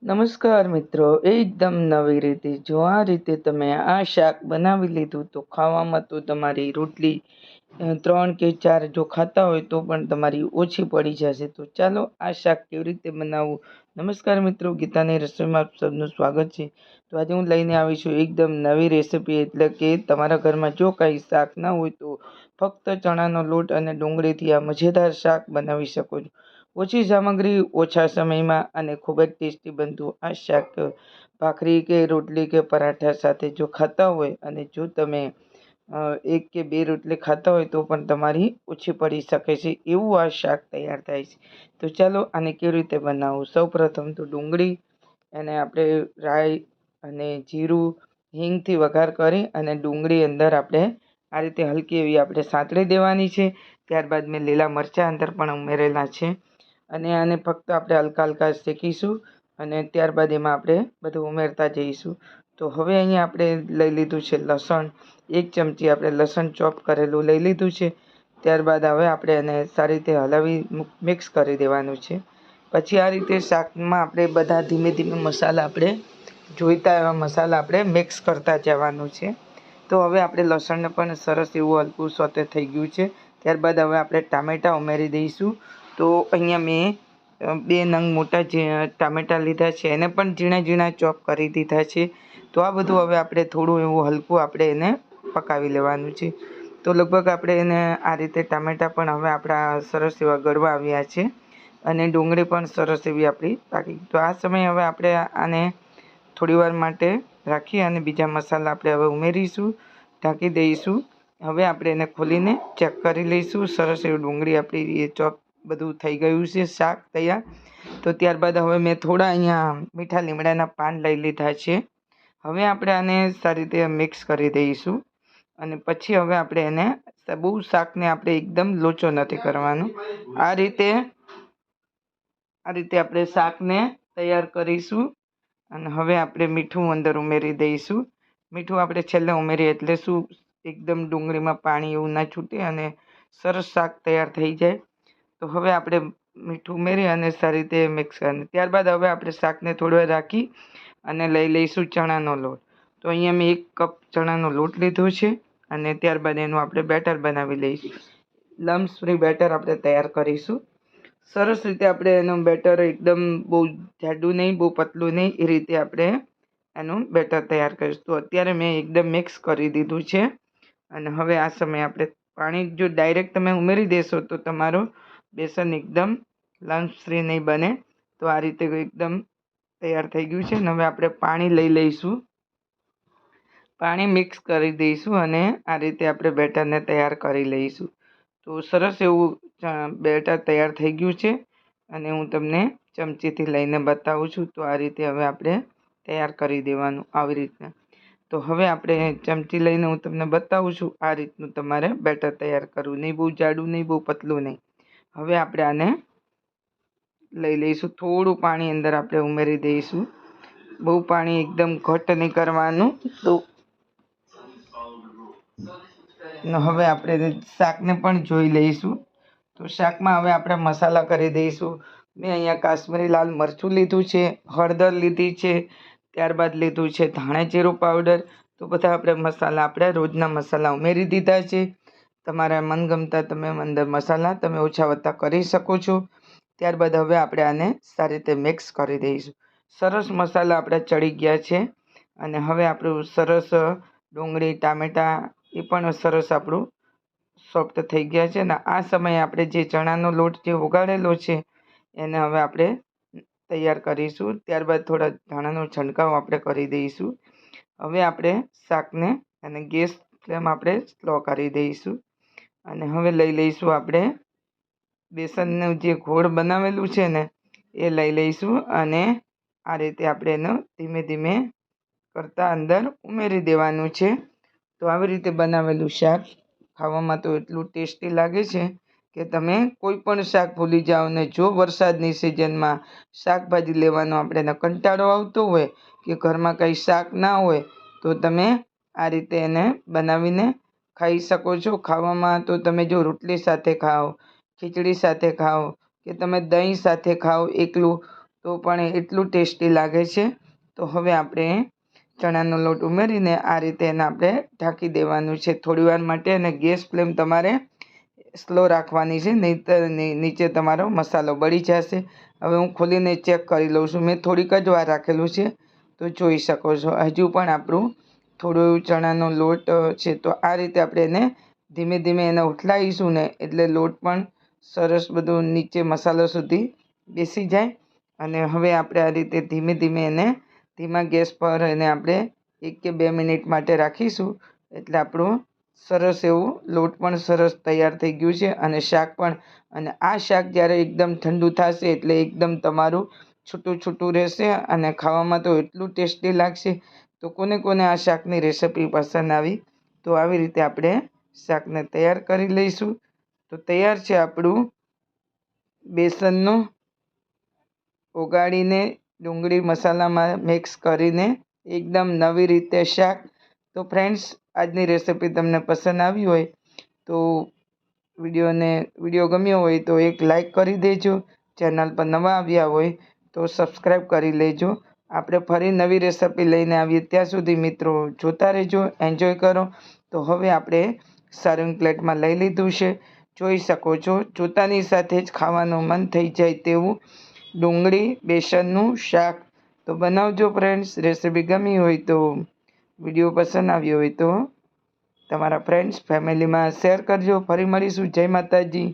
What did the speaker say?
નમસ્કાર મિત્રો, એકદમ નવી રીતે જો આ રીતે તમે આ શાક બનાવી લીધું તો ખાવામાં તો તમારી રોટલી 3 કે 4 જો ખાતા હોય તો પણ તમારી ઓછી પડી જશે. તો ચાલો આ શાક કેવી રીતે બનાવવું. નમસ્કાર મિત્રો, ગીતાની રસોઈમાં આપ સૌનું સ્વાગત છે. તો આજે હું લઈને આવી છું એકદમ નવી રેસીપી, એટલે કે તમારા ઘરમાં જો કાંઈ શાક ના હોય તો ફક્ત ચણાનો લોટ અને ડુંગળીથી આ મજેદાર શાક બનાવી શકો છો. ઓછી સામગ્રી, ઓછા સમયમાં અને ખૂબ જ ટેસ્ટી બનતું આ શાક ભાખરી કે રોટલી કે પરાઠા સાથે જો ખાતા હોય, અને જો તમે 1 કે 2 રોટલી ખાતા હોય તો પણ તમારી ઓછી પડી શકે છે, એવું આ શાક તૈયાર થાય છે. તો ચાલો આને કેવી રીતે બનાવવું. સૌ પ્રથમ તો ડુંગળી એને આપણે રાઈ અને જીરું હિંગથી વઘાર કરી અને ડુંગળી અંદર આપણે આ રીતે હલકી એવી આપણે સાંતળી દેવાની છે. ત્યારબાદ મેં લીલા મરચાં અંદર પણ ઉમેરેલા છે અને આને ફક્ત આપણે હલકા હલકા શેકીશું અને ત્યારબાદ એમાં આપણે બધું ઉમેરતા જઈશું. તો હવે અહીંયા આપણે લઈ લીધું છે લસણ, 1 ચમચી આપણે લસણ ચોપ કરેલું લઈ લીધું છે. ત્યારબાદ હવે આપણે એને સારી રીતે હલાવી મિક્સ કરી દેવાનું છે. પછી આ રીતે શાકમાં આપણે બધા ધીમે ધીમે મસાલા આપણે જોઈતા એવા મસાલા આપણે મિક્સ કરતા જવાનું છે. તો હવે આપણે લસણને પણ સરસ એવું હલકું સોતે થઈ ગયું છે. ત્યારબાદ હવે આપણે ટામેટાં ઉમેરી દઈશું. તો અહીંયા મેં 2 નંગ મોટા જે ટામેટાં લીધા છે, એને પણ ઝીણા ઝીણા ચોપ કરી દીધા છે. તો આ બધું હવે આપણે થોડું એવું હલકું આપણે એને પકાવી લેવાનું છે. તો લગભગ આપણે એને આ રીતે ટામેટાં પણ હવે આપણા સરસ એવા ગળવા આવ્યા છે અને ડુંગળી પણ સરસ એવી આપણી પાકી. તો આ સમયે હવે આપણે આને થોડીવાર માટે રાખી અને બીજા મસાલા આપણે હવે ઉમેરીશું, ઢાંકી દઈશું. હવે આપણે એને ખોલીને ચેક કરી લઈશું. સરસ એવી ડુંગળી આપણી એ ચોપ બધું થઈ ગયું છે, શાક તૈયાર. તો ત્યારબાદ હવે મેં થોડા અહીંયા મીઠા લીમડાના પાન લઈ લીધા છે. હવે આપણે આને સારી રીતે મિક્સ કરી દઈશું અને પછી હવે આપણે એને બહુ શાકને આપણે એકદમ લોચો નથી કરવાનો. આ રીતે આપણે શાકને તૈયાર કરીશું અને હવે આપણે મીઠું અંદર ઉમેરી દઈશું. મીઠું આપણે છેલ્લે ઉમેરીએ એટલે શું, એકદમ ડુંગળીમાં પાણી એવું ના છૂટે અને સરસ શાક તૈયાર થઈ જાય. તો હવે આપણે મીઠું ઉમેરી અને સારી રીતે મિક્સ કરીને ત્યારબાદ હવે આપણે શાકને થોડી વાર રાખી અને લઈ લઈશું ચણાનો લોટ. તો અહીંયા મેં 1 કપ ચણાનો લોટ લીધો છે અને ત્યારબાદ એનું આપણે બેટર બનાવી લઈશું. લમ્સ ફ્રી બેટર આપણે તૈયાર કરીશું. સરસ રીતે આપણે એનું બેટર એકદમ બહુ જાડું નહીં, બહુ પતલું નહીં, એ રીતે આપણે એનું બેટર તૈયાર કરીશું. તો અત્યારે મેં એકદમ મિક્સ કરી દીધું છે અને હવે આ સમયે આપણે પાણી જો ડાયરેક્ટ તમે ઉમેરી દેશો તો તમારું બેસન એકદમ લમ્સ ફ્રી નહીં બને. તો આ રીતે એકદમ તૈયાર થઈ ગયું છે અને હવે આપણે પાણી લઈ લઈશું. પાણી મિક્સ કરી દઈશું અને આ રીતે આપણે બેટરને તૈયાર કરી લઈશું. તો સરસ એવું બેટર તૈયાર થઈ ગયું છે અને હું તમને ચમચીથી લઈને બતાવું છું. તો આ રીતે હવે આપણે તૈયાર કરી દેવાનું આવી રીતના. તો હવે આપણે ચમચી લઈને હું તમને બતાવું છું. આ રીતનું તમારે બેટર તૈયાર કરવું, નહીં બહુ જાડું, નહીં બહુ પતલું નહીં. હવે આપણે આને લઈ લઈશું. થોડું પાણી અંદર આપણે ઉમેરી દઈશું. બહુ પાણી એકદમ ઘટ નહીં કરવાનું. તો હવે આપણે શાકને પણ જોઈ લઈશું. તો શાકમાં હવે આપણે મસાલા કરી દઈશું. મેં અહીંયા કાશ્મીરી લાલ મરચું લીધું છે, હળદર લીધી છે, ત્યારબાદ લીધું છે ધાણા જીરું પાવડર. તો બધા આપણે મસાલા આપણે રોજના મસાલા ઉમેરી દીધા છે. તમારા મનગમતા તમે અંદર મસાલા તમે ઓછા વધતા કરી શકો છો. ત્યારબાદ હવે આપણે આને સારી રીતે મિક્સ કરી દઈશું. સરસ મસાલા આપણા ચડી ગયા છે અને હવે આપણું સરસ ડુંગળી ટામેટાં એ પણ સરસ આપણું સોફ્ટ થઈ ગયા છે. અને આ સમયે આપણે જે ચણાનો લોટ જે ઉગાડેલો છે એને હવે આપણે તૈયાર કરીશું. ત્યારબાદ થોડા ધાણાનો છંટકાવ આપણે કરી દઈશું. હવે આપણે શાકને અને ગેસ ફ્લેમ આપણે સ્લો કરી દઈશું અને હવે લઈ લઈશું આપણે બેસનનું જે ઘોળ બનાવેલું છે ને એ લઈ લઈશું અને આ રીતે આપણે એનો ધીમે ધીમે કરતાં અંદર ઉમેરી દેવાનું છે. તો આવી રીતે બનાવેલું શાક ખાવામાં તો એટલું ટેસ્ટી લાગે છે કે તમે કોઈ પણ શાક ભૂલી જાઓ. ને જો વરસાદની સિઝનમાં શાકભાજી લેવાનો આપણે કંટાળો આવતો હોય કે ઘરમાં કંઈ શાક ના હોય તો તમે આ રીતે એને બનાવીને ખાઈ શકો છો. ખાવામાં તો તમે જો રોટલી સાથે ખાઓ, ખીચડી સાથે ખાઓ કે તમે દહીં સાથે ખાઓ એકલું, તો પણ એટલું ટેસ્ટી લાગે છે. તો હવે આપણે ચણાનો લોટ ઉમેરીને આ રીતે એને આપણે ઢાંકી દેવાનું છે થોડીવાર માટે, અને ગેસ ફ્લેમ તમારે સ્લો રાખવાની છે, નહીંતર નીચે તમારો મસાલો બળી જશે. હવે હું ખોલીને ચેક કરી લઉં છું. મેં થોડીક જ વાર રાખેલું છે, તો જોઈ શકો છો હજુ પણ આપણું થોડું ચણાનો લોટ છે. તો આ રીતે આપણે એને ધીમે ધીમે એને ઉથલાવીશું ને, એટલે લોટ પણ સરસ બધું નીચે મસાલો સુધી બેસી જાય. અને હવે આપણે આ રીતે ધીમે ધીમે એને ધીમા ગેસ પર એને આપણે 1 કે 2 મિનિટ માટે રાખીશું. એટલે આપણું સરસ એવું લોટ પણ સરસ તૈયાર થઈ ગયું છે, અને શાક પણ. અને આ શાક જ્યારે એકદમ ઠંડુ થશે એટલે એકદમ તમારું છૂટું છૂટું રહેશે, અને ખાવામાં તો એટલું ટેસ્ટી લાગશે. તો કોને કોને આ શાકની રેસિપી પસંદ આવી, તો આવી રીતે આપણે શાકને તૈયાર કરી લઈશું. તો તૈયાર છે આપણું બેસનનું ઓગાળીને ડુંગળી મસાલામાં મિક્સ કરીને એકદમ નવી રીતે શાક. તો ફ્રેન્ડ્સ, આજની રેસિપી તમને પસંદ આવી હોય તો વિડીયો ગમ્યો હોય તો એક લાઈક કરી દેજો. ચેનલ પર નવા આવ્યા હોય તો સબસ્ક્રાઈબ કરી લેજો. આપણે ફરી નવી રેસિપી લઈને આવીએ, ત્યાં સુધી મિત્રો જોતા રહેજો, એન્જોય કરો. તો હવે આપણે સર્વિંગ પ્લેટમાં લઈ લીધું છે. જોઈ શકો છો, જોતાની સાથે જ ખાવાનું મન થઈ જાય તેવું ડુંગળી બેસનનું શાક. તો બનાવજો ફ્રેન્ડ્સ. રેસિપી ગમી હોય તો, વિડીયો પસંદ આવ્યો હોય તો તમારા ફ્રેન્ડ્સ ફેમિલીમાં શેર કરજો. ફરી મળીશું. જય માતાજી.